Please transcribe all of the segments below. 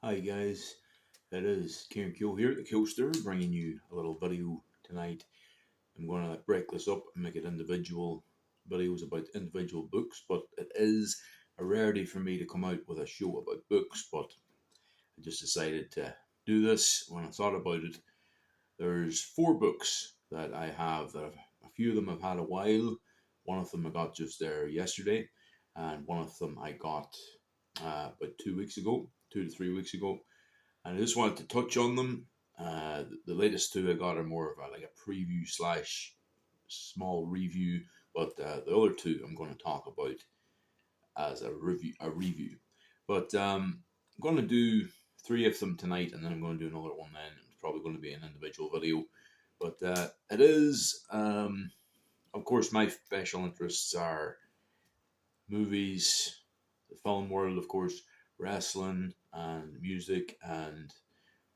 Hi guys, it is Kieran Keogh here at the Coaster, bringing you a little video tonight. I'm going to break this up and make it individual videos about individual books, but it is a rarity for me to come out with a show about books, but I just decided to do this. When I thought about it, there's 4 books that I have, a few of them I've had a while. One of them I got just there yesterday, and one of them I got about 2 weeks ago, 2 to 3 weeks ago. And I just wanted to touch on them. The latest 2 I got are more of like a preview slash small review, but the other 2 I'm going to talk about as a review. But I'm going to do 3 of them tonight, and then I'm going to do another one. Then it's probably going to be an individual video. But it is, of course, my special interests are movies, the film world, of course, wrestling and music and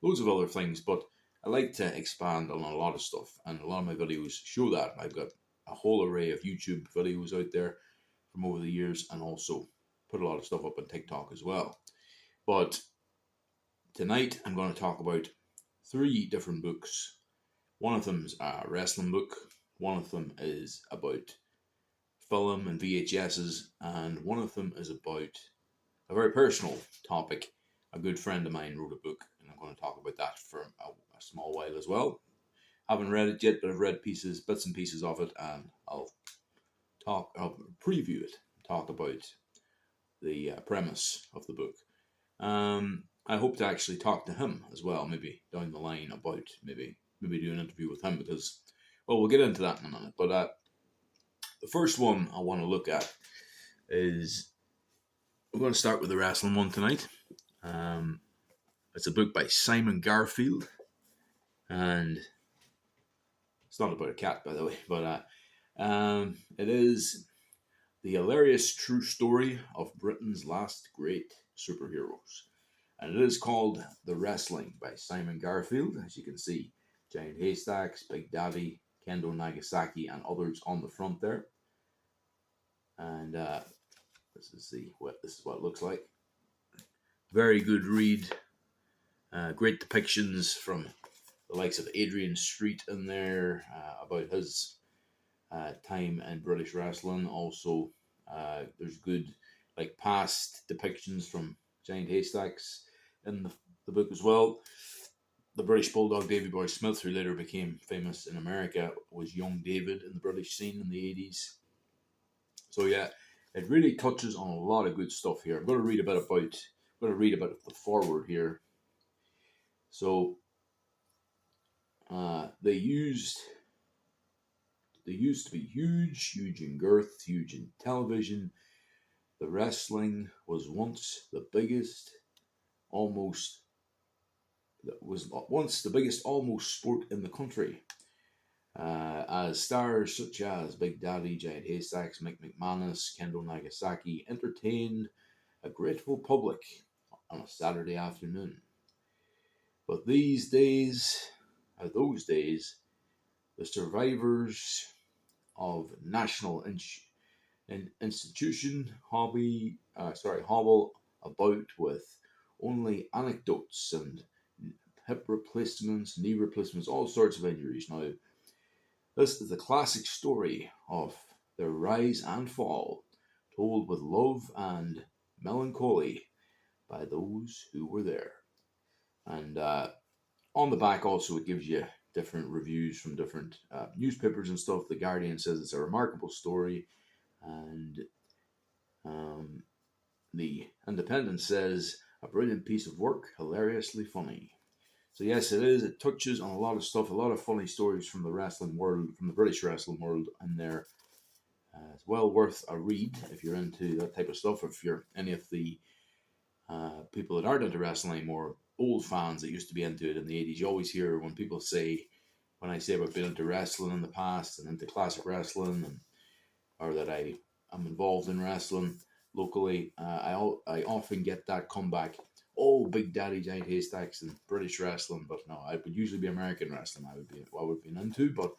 loads of other things, but I like to expand on a lot of stuff, and a lot of my videos show that. I've got a whole array of YouTube videos out there from over the years, and also put a lot of stuff up on TikTok as well. But tonight I'm going to talk about 3 different books. One of them is a wrestling book, one of them is about film and VHSs, and one of them is about a very personal topic. A good friend of mine wrote a book, and I'm going to talk about that for a small while as well. Haven't read it yet, but I've read bits and pieces of it, and I'll preview it, talk about the premise of the book. I hope to actually talk to him as well, maybe down the line about maybe do an interview with him, because, well, we'll get into that in a minute. But the first one I want to look at is, we're going to start with the wrestling one tonight. It's a book by Simon Garfeild, and it's not about a cat, by the way, but it is the hilarious true story of Britain's last great superheroes. And it is called The Wrestling by Simon Garfeild. As you can see, Giant Haystacks, Big Daddy, Kendo Nagasaki, and others on the front there. And this is what it looks like. Very good read. Great depictions from the likes of Adrian Street in there about his time in British wrestling. Also, there's good past depictions from Giant Haystacks in the book as well. The British Bulldog Davy Boy Smith, who later became famous in America, was young David in the British scene in the 80s. So yeah, it really touches on a lot of good stuff here. I'm going to read about the foreword here. So they used to be huge in girth, huge in television. The wrestling was once the biggest almost sport in the country. As stars such as Big Daddy, Giant Haystacks, Mick McManus, Kendo Nagasaki entertained a grateful public on a Saturday afternoon. But those days, the survivors of national institution hobble about with only anecdotes and hip replacements, knee replacements, all sorts of injuries. Now, this is a classic story of their rise and fall, told with love and melancholy by those who were there. And on the back also, it gives you different reviews from different newspapers and stuff. The Guardian says it's a remarkable story, and the Independent says a brilliant piece of work, hilariously funny. So yes, it is. It touches on a lot of stuff, a lot of funny stories from the wrestling world, from the British wrestling world, and there. It's well worth a read if you're into that type of stuff. If you're any of the people that aren't into wrestling anymore, old fans that used to be into it in the 80s, you always hear when I say I've been into wrestling in the past and into classic wrestling, or that I am involved in wrestling locally, I often get that comeback. Oh, Big Daddy, Giant Haystacks, and British wrestling, but no, it would usually be American wrestling I would be into. But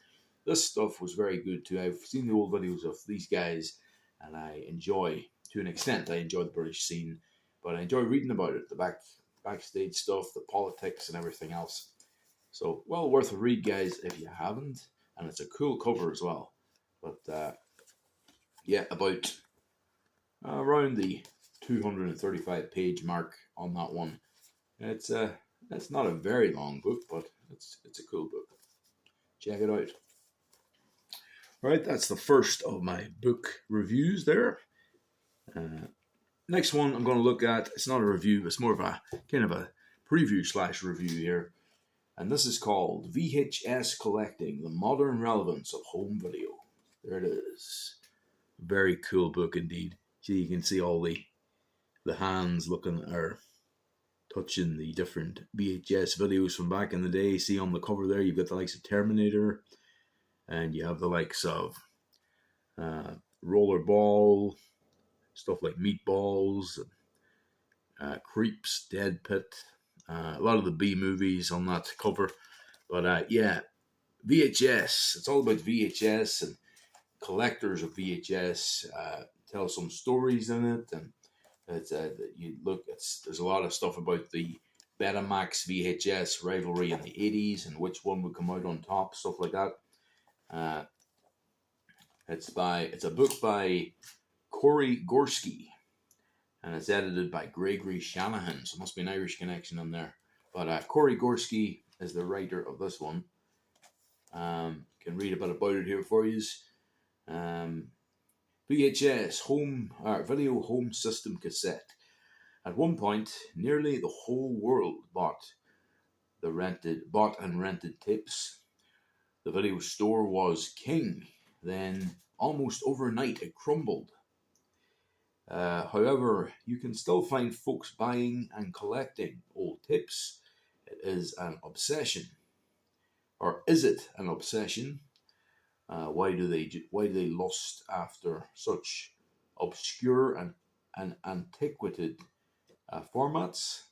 this stuff was very good too. I've seen the old videos of these guys, and I enjoy, to an extent, the British scene, but I enjoy reading about it. The back backstage stuff, the politics, and everything else. So, well worth a read, guys, if you haven't. And it's a cool cover as well. But yeah, about around the 235 page mark on that one. It's not a very long book, but it's a cool book. Check it out. Right, that's the first of my book reviews there. Next one I'm going to look at, it's not a review, it's more of a kind of a preview / review here. And this is called VHS Collecting, the Modern Relevance of Home Video. There it is. Very cool book indeed. So you can see all the hands looking or touching the different VHS videos from back in the day. See on the cover there, you've got the likes of Terminator, and you have the likes of Rollerball, stuff like Meatballs, Creeps, Dead Pit, a lot of the B movies on that cover. But yeah, VHS. It's all about VHS and collectors of VHS. Tell some stories in it, and it's there's a lot of stuff about the Betamax VHS rivalry in the 80s and which one would come out on top, stuff like that. It's a book by Corey Gorski, and it's edited by Gregory Shanahan, so it must be an Irish connection in there. But Corey Gorski is the writer of this one. Can read a bit about it here for you. VHS video home system cassette. At one point, nearly the whole world bought and rented tapes. The video store was king. Then, almost overnight, it crumbled. However, you can still find folks buying and collecting old tapes. It is an obsession. Or is it an obsession? Why do they lust after such obscure and antiquated formats,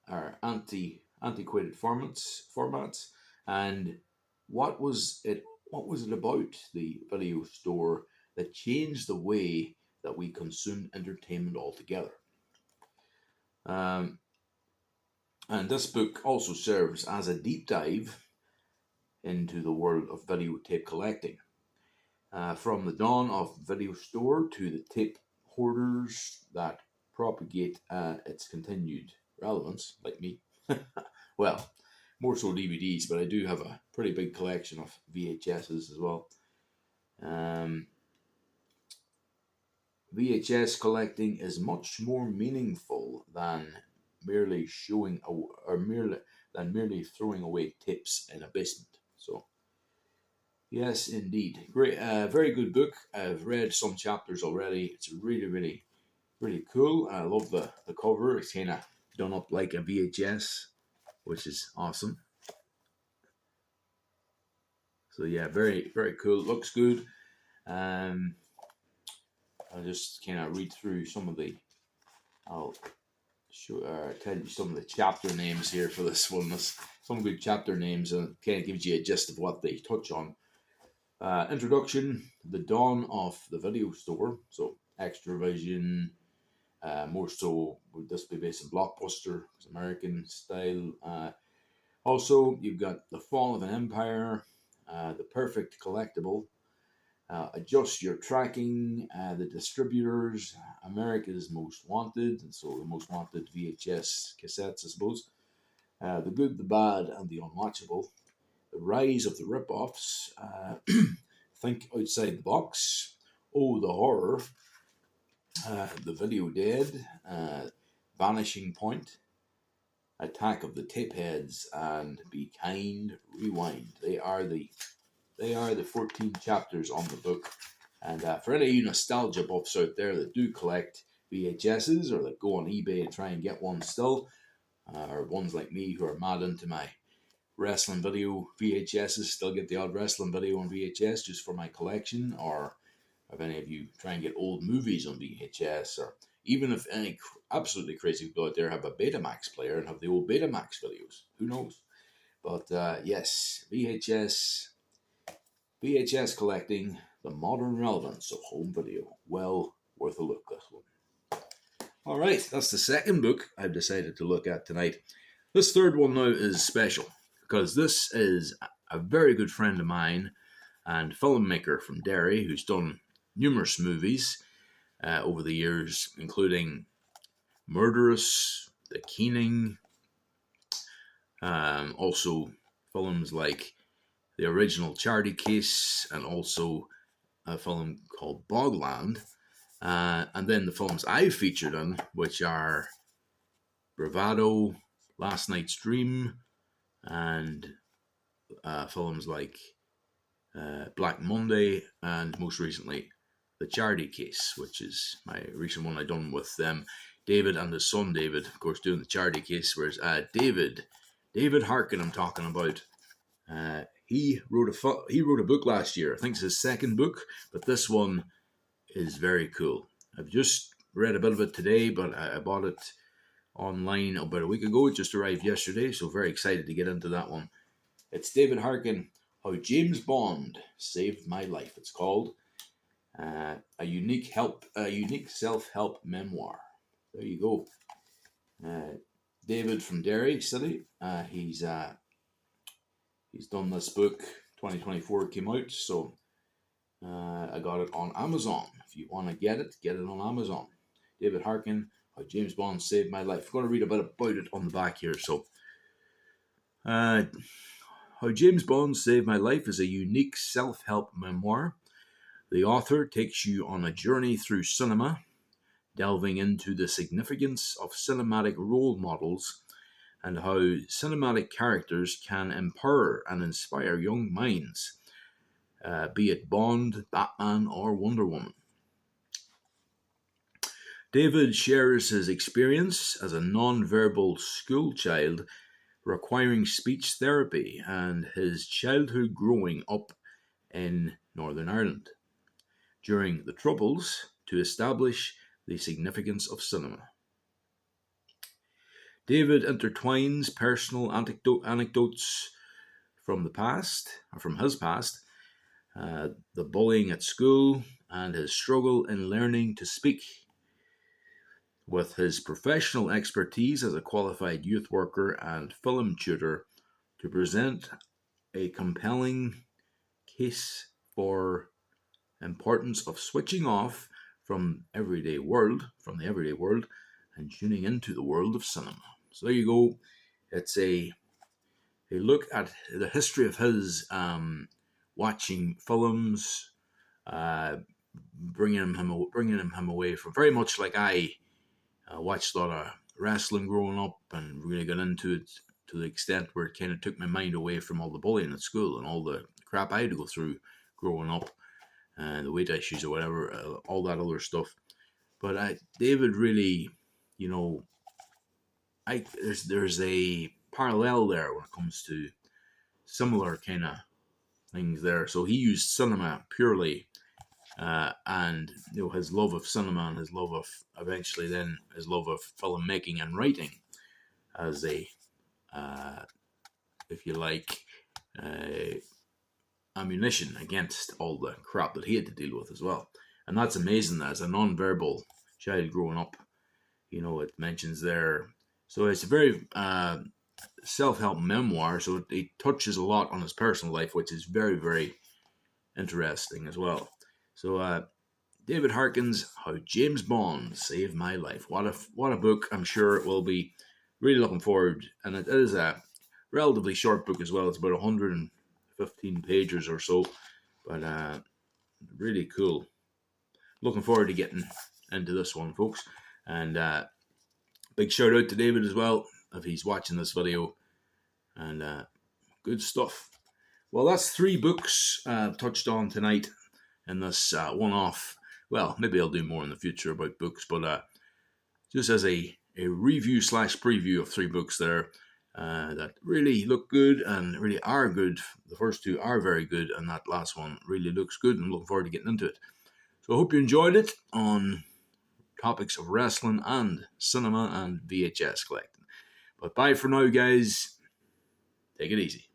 or antiquated formats? And what was it about the video store that changed the way that we consume entertainment altogether? And this book also serves as a deep dive into the world of videotape collecting. From the dawn of the video store to the tape hoarders that propagate its continued relevance, like me. Well, more so DVDs, but I do have a pretty big collection of VHSs as well. VHS collecting is much more meaningful than merely merely throwing away tapes in a basement. So, yes, indeed, great, very good book. I've read some chapters already. It's really, really, really cool. I love the cover. It's kind of done up like a VHS, which is awesome. So yeah, very, very cool. Looks good. I'll just kind of read through some of the. I'll tell you some of the chapter names here for this one. Some good chapter names, and kind of gives you a gist of what they touch on. Introduction: the dawn of the video store. So Extravision. More so, would this be based in Blockbuster? It's American style. Also, you've got the fall of an empire, the perfect collectible, adjust your tracking, the distributors, America's most wanted, and so the most wanted VHS cassettes, I suppose, the good, the bad, and the unwatchable, the rise of the rip-offs, think outside the box, oh, the horror, the video dead, vanishing point, attack of the tape heads, and be kind, rewind. They are the 14 chapters on the book. And for any of you nostalgia buffs out there that do collect VHSs or that go on eBay and try and get one still, or ones like me who are mad into my wrestling video VHSs, still get the odd wrestling video on VHS just for my collection, or if any of you try and get old movies on VHS, or even if any absolutely crazy people out there have a Betamax player and have the old Betamax videos, who knows? But yes, VHS collecting, the modern relevance of home video. Well worth a look, this one. All right, that's the second book I've decided to look at tonight. This third one now is special because this is a very good friend of mine and filmmaker from Derry who's done numerous movies over the years, including Murderous, The Keening, also films like the original Charity Case, and also a film called Bogland. And then the films I've featured in, which are Bravado, Last Night's Dream, and films like Black Monday, and most recently The Charity Case, which is my recent one I done with David and his son David, of course, doing The Charity Case, whereas David Harkin I'm talking about. He wrote a book last year. I think it's his second book, but this one is very cool. I've just read a bit of it today, but I bought it online about a week ago. It just arrived yesterday, so very excited to get into that one. It's David Harkin, How James Bond Saved My Life. It's called a unique self-help memoir. There you go. David from Derry City. He's done this book. 2024 came out, so I got it on Amazon. If you want to get it on Amazon. David Harkin, How James Bond Saved My Life. I'm going to read a bit about it on the back here. So, How James Bond Saved My Life is a unique self-help memoir. The author takes you on a journey through cinema, delving into the significance of cinematic role models and how cinematic characters can empower and inspire young minds, be it Bond, Batman, or Wonder Woman. David shares his experience as a non-verbal school child requiring speech therapy and his childhood growing up in Northern Ireland during the Troubles to establish the significance of cinema. David intertwines personal anecdotes from his past, the bullying at school, and his struggle in learning to speak, with his professional expertise as a qualified youth worker and film tutor to present a compelling case for importance of switching off from the everyday world, and tuning into the world of cinema. So there you go. It's a look at the history of his watching films, bringing him away from, very much like I watched a lot of wrestling growing up and really got into it to the extent where it kind of took my mind away from all the bullying at school and all the crap I had to go through growing up, and the weight issues or whatever, all that other stuff. But David really, there's a parallel there when it comes to similar kind of things there. So he used cinema purely, and his love of cinema and his love of filmmaking and writing as a, if you like, ammunition against all the crap that he had to deal with as well. And that's amazing. As a non-verbal child growing up, it mentions there. So it's a very self-help memoir. So it touches a lot on his personal life, which is very, very interesting as well. So David Harkin's How James Bond Saved My Life. What a book. I'm sure it will be. Really looking forward. And it is a relatively short book as well. It's about 115 pages or so. But really cool. Looking forward to getting into this one, folks. And big shout out to David as well, if he's watching this video. And good stuff. Well, that's 3 books touched on tonight in this one-off. Well, maybe I'll do more in the future about books, but just as a review / preview of 3 books there that really look good and really are good. The first 2 are very good, and that last one really looks good, and I'm looking forward to getting into it. So I hope you enjoyed it on topics of wrestling and cinema and VHS collecting. But bye for now, guys. Take it easy.